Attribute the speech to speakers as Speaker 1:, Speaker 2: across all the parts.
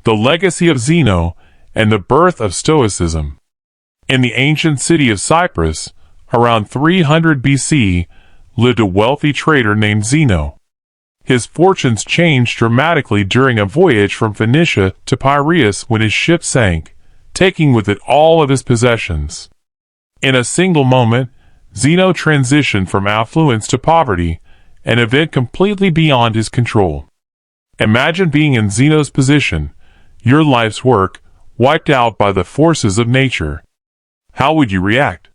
Speaker 1: the legacy of Zeno, and the birth of Stoicism. In the ancient city of Cyprus, around 300 BC, lived a wealthy trader named Zeno. His fortunes changed dramatically during a voyage from Phoenicia to Piraeus when his ship sank, taking with it all of his possessions. In a single moment, Zeno transitioned from affluence to poverty, an event completely beyond his control. Imagine being in Zeno's position, your life's work wiped out by the forces of nature. How would you react?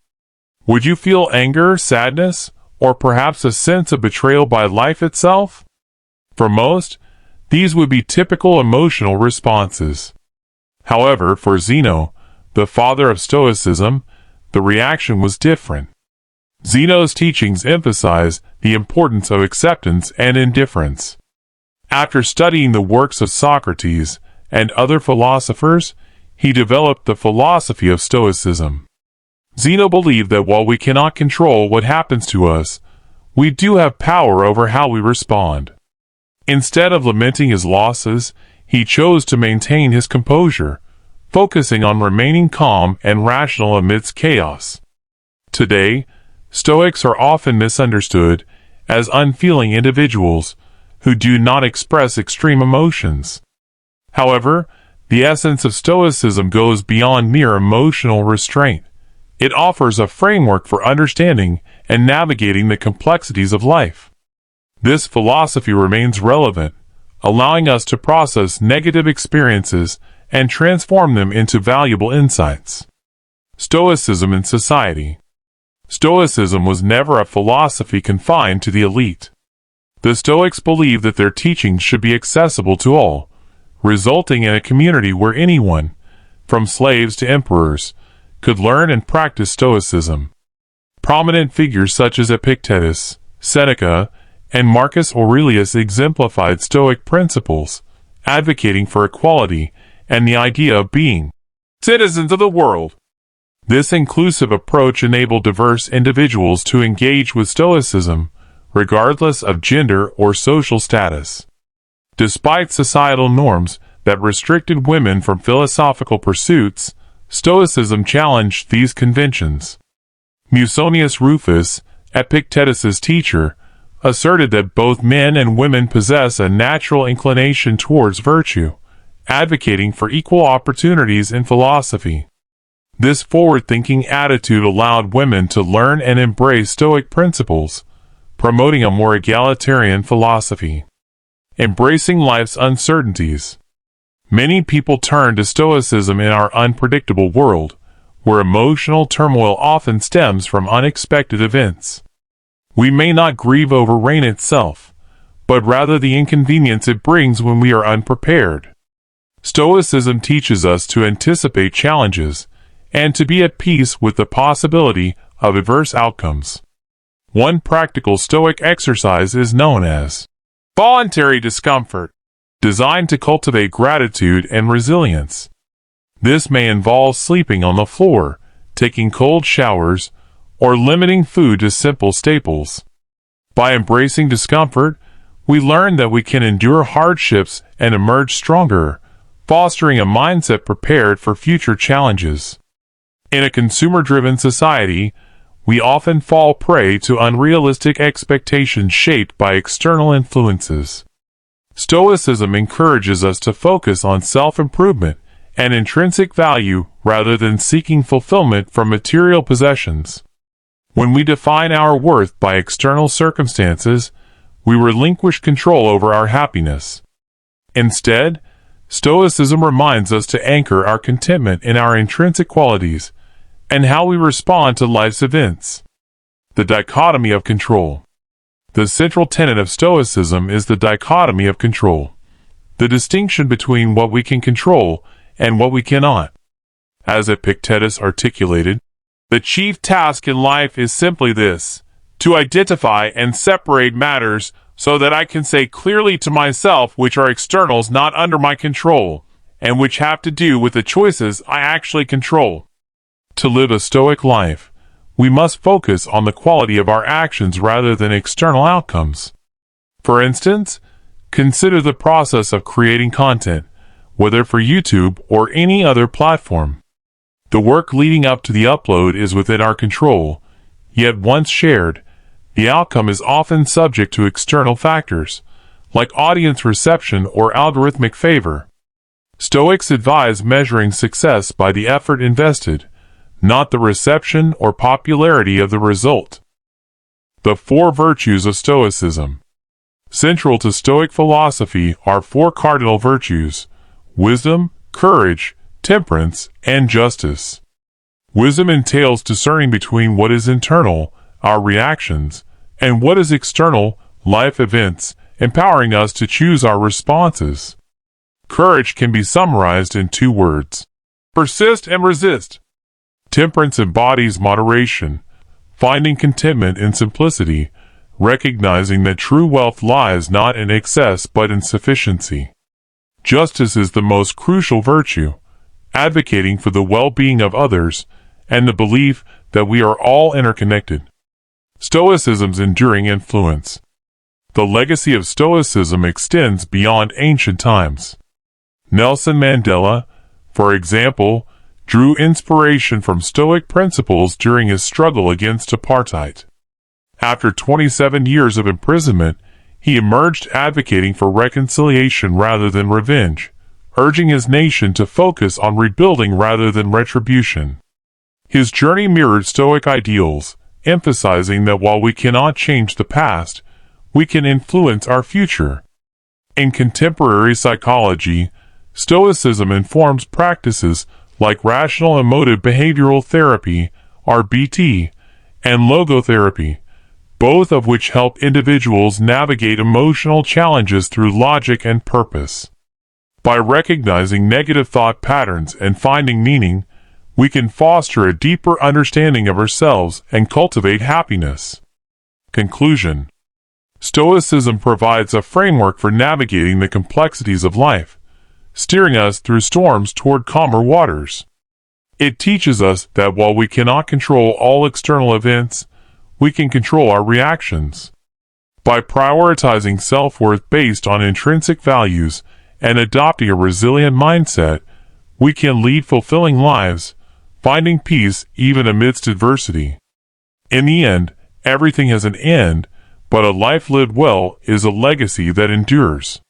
Speaker 1: Would you feel anger, sadness, or perhaps a sense of betrayal by life itself? For most, these would be typical emotional responses. However, for Zeno, the father of Stoicism, the reaction was different. Zeno's teachings emphasize the importance of acceptance and indifference. After studying the works of Socrates and other philosophers, he developed the philosophy of Stoicism. Zeno believed that while we cannot control what happens to us, we do have power over how we respond. Instead of lamenting his losses, he chose to maintain his composure, focusing on remaining calm and rational amidst chaos. Today, Stoics are often misunderstood as unfeeling individuals who do not express extreme emotions. However, the essence of Stoicism goes beyond mere emotional restraint. It offers a framework for understanding and navigating the complexities of life. This philosophy remains relevant, allowing us to process negative experiences and transform them into valuable insights. Stoicism in society. Stoicism was never a philosophy confined to the elite. The Stoics believed that their teachings should be accessible to all, resulting in a community where anyone, from slaves to emperors, could learn and practice Stoicism. Prominent figures such as Epictetus, Seneca, and Marcus Aurelius exemplified Stoic principles, advocating for equality and the idea of being citizens of the world. This inclusive approach enabled diverse individuals to engage with Stoicism, regardless of gender or social status. Despite societal norms that restricted women from philosophical pursuits, Stoicism challenged these conventions. Musonius Rufus, Epictetus's teacher, asserted that both men and women possess a natural inclination towards virtue, advocating for equal opportunities in philosophy. This forward-thinking attitude allowed women to learn and embrace Stoic principles, promoting a more egalitarian philosophy. Embracing life's uncertainties. Many people turn to Stoicism in our unpredictable world, where emotional turmoil often stems from unexpected events. We may not grieve over rain itself, but rather the inconvenience it brings when we are unprepared. Stoicism teaches us to anticipate challenges and to be at peace with the possibility of adverse outcomes. One practical Stoic exercise is known as voluntary discomfort, designed to cultivate gratitude and resilience. This may involve sleeping on the floor, taking cold showers, or limiting food to simple staples. By embracing discomfort, we learn that we can endure hardships and emerge stronger, fostering a mindset prepared for future challenges. In a consumer-driven society, we often fall prey to unrealistic expectations shaped by external influences. Stoicism encourages us to focus on self-improvement and intrinsic value rather than seeking fulfillment from material possessions. When we define our worth by external circumstances, we relinquish control over our happiness. Instead, Stoicism reminds us to anchor our contentment in our intrinsic qualities and how we respond to life's events. The dichotomy of control. The central tenet of Stoicism is the dichotomy of control, the distinction between what we can control and what we cannot. As Epictetus articulated, the chief task in life is simply this: to identify and separate matters so that I can say clearly to myself which are externals not under my control, and which have to do with the choices I actually control. To live a Stoic life, we must focus on the quality of our actions rather than external outcomes. For instance, consider the process of creating content, whether for YouTube or any other platform. The work leading up to the upload is within our control, yet once shared, the outcome is often subject to external factors, like audience reception or algorithmic favor. Stoics advise measuring success by the effort invested, not the reception or popularity of the result. The 4 virtues of Stoicism. Central to Stoic philosophy are 4 cardinal virtues: wisdom, courage, temperance, and justice. Wisdom entails discerning between what is internal, our reactions, and what is external, life events, empowering us to choose our responses. Courage can be summarized in 2 words: persist and resist. Temperance embodies moderation, finding contentment in simplicity, recognizing that true wealth lies not in excess but in sufficiency. Justice is the most crucial virtue, advocating for the well-being of others and the belief that we are all interconnected. Stoicism's enduring influence. The legacy of Stoicism extends beyond ancient times. Nelson Mandela, for example, drew inspiration from Stoic principles during his struggle against apartheid. After 27 years of imprisonment, he emerged advocating for reconciliation rather than revenge, urging his nation to focus on rebuilding rather than retribution. His journey mirrored Stoic ideals, emphasizing that while we cannot change the past, we can influence our future. In contemporary psychology, Stoicism informs practices like rational emotive behavioral therapy, RBT, and logotherapy, both of which help individuals navigate emotional challenges through logic and purpose. By recognizing negative thought patterns and finding meaning, we can foster a deeper understanding of ourselves and cultivate happiness. Conclusion. Stoicism provides a framework for navigating the complexities of life, steering us through storms toward calmer waters. It teaches us that while we cannot control all external events, we can control our reactions. By prioritizing self-worth based on intrinsic values and adopting a resilient mindset, we can lead fulfilling lives, finding peace even amidst adversity. In the end, everything has an end, but a life lived well is a legacy that endures.